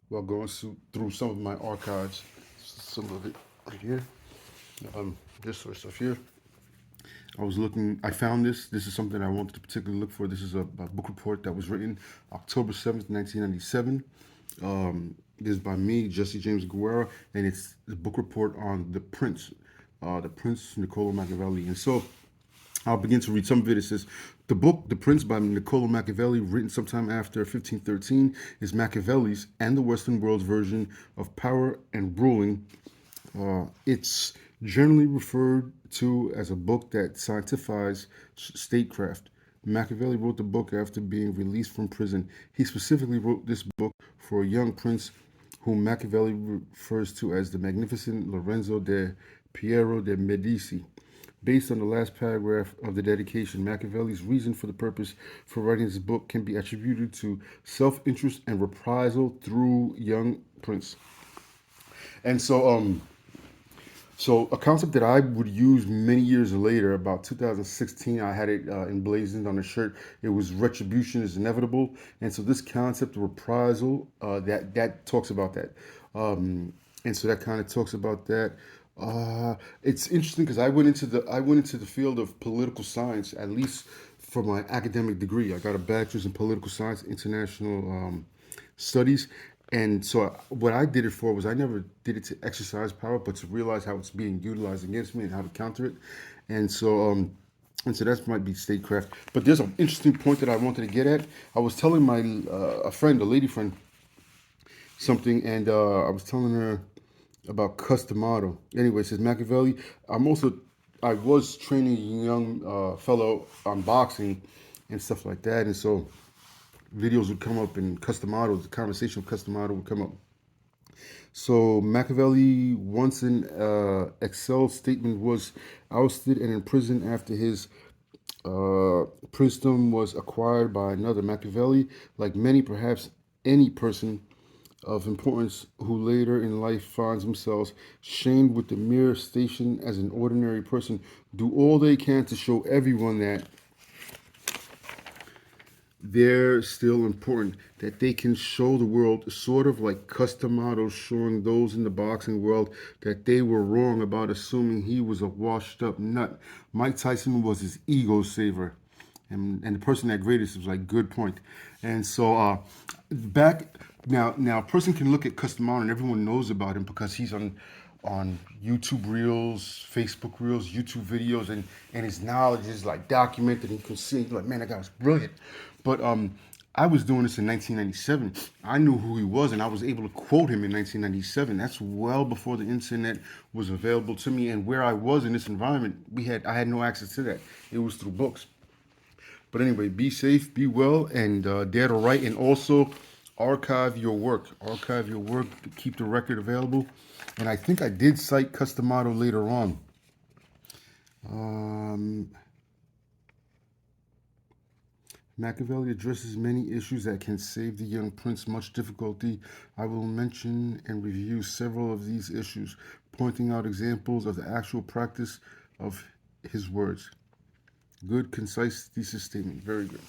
while going through some of my archives. Some of it right here. This sort of stuff here. I was looking. I found this. This is something I wanted to particularly look for. This is a book report that was written October 7th, 1997. This is by me, Jesse James Guerra, and it's the book report on the Prince Niccolo Machiavelli. And so I'll begin to read some of it. It says, the book, The Prince by Niccolo Machiavelli, written sometime after 1513, is Machiavelli's and the Western world's version of power and ruling. It's generally referred to as a book that scientifies statecraft. Machiavelli wrote the book after being released from prison. He specifically wrote this book for a young prince whom Machiavelli refers to as the magnificent Lorenzo de Piero de' Medici. Based on the last paragraph of the dedication, Machiavelli's reason for the purpose for writing this book can be attributed to self-interest and reprisal through young prince. And so a concept that I would use many years later, about 2016, I had it emblazoned on a shirt. It was retribution is inevitable, and so this concept of reprisal that talks about that, and so that kind of talks about that. It's interesting because I went into the field of political science, at least for my academic degree. I got a bachelor's in political science, international studies. And so what I did it for was I never did it to exercise power, but to realize how it's being utilized against me and how to counter it. And so that might be statecraft. But there's an interesting point that I wanted to get at. I was telling my a friend, a lady friend, something, and I was telling her about customato. Anyway, it says Machiavelli. I was training a young fellow on boxing and stuff like that, and so videos would come up and Customato, the conversation of Customato would come up. So Machiavelli, once an Excel statement, was ousted and imprisoned after his princedom was acquired by another Machiavelli. Like many, perhaps any person of importance who later in life finds themselves shamed with the mere station as an ordinary person, do all they can to show everyone that they're still important, that they can show the world, sort of like Customato showing those in the boxing world that they were wrong about assuming he was a washed up nut. Mike Tyson was his ego saver. And the person that graded this was like, good point. And so back now a person can look at Customato and everyone knows about him because he's on YouTube Reels, Facebook Reels, YouTube videos, and his knowledge is like documented. And you can see, like, man, that guy was brilliant. But I was doing this in 1997. I knew who he was, and I was able to quote him in 1997. That's well before the internet was available to me, and where I was in this environment, I had no access to that. It was through books. But anyway, be safe, be well, and dare to write, and also archive your work. Archive your work, keep the record available. And I think I did cite Customato later on. Machiavelli addresses many issues that can save the young prince much difficulty. I will mention and review several of these issues, pointing out examples of the actual practice of his words. Good, concise thesis statement. Very good.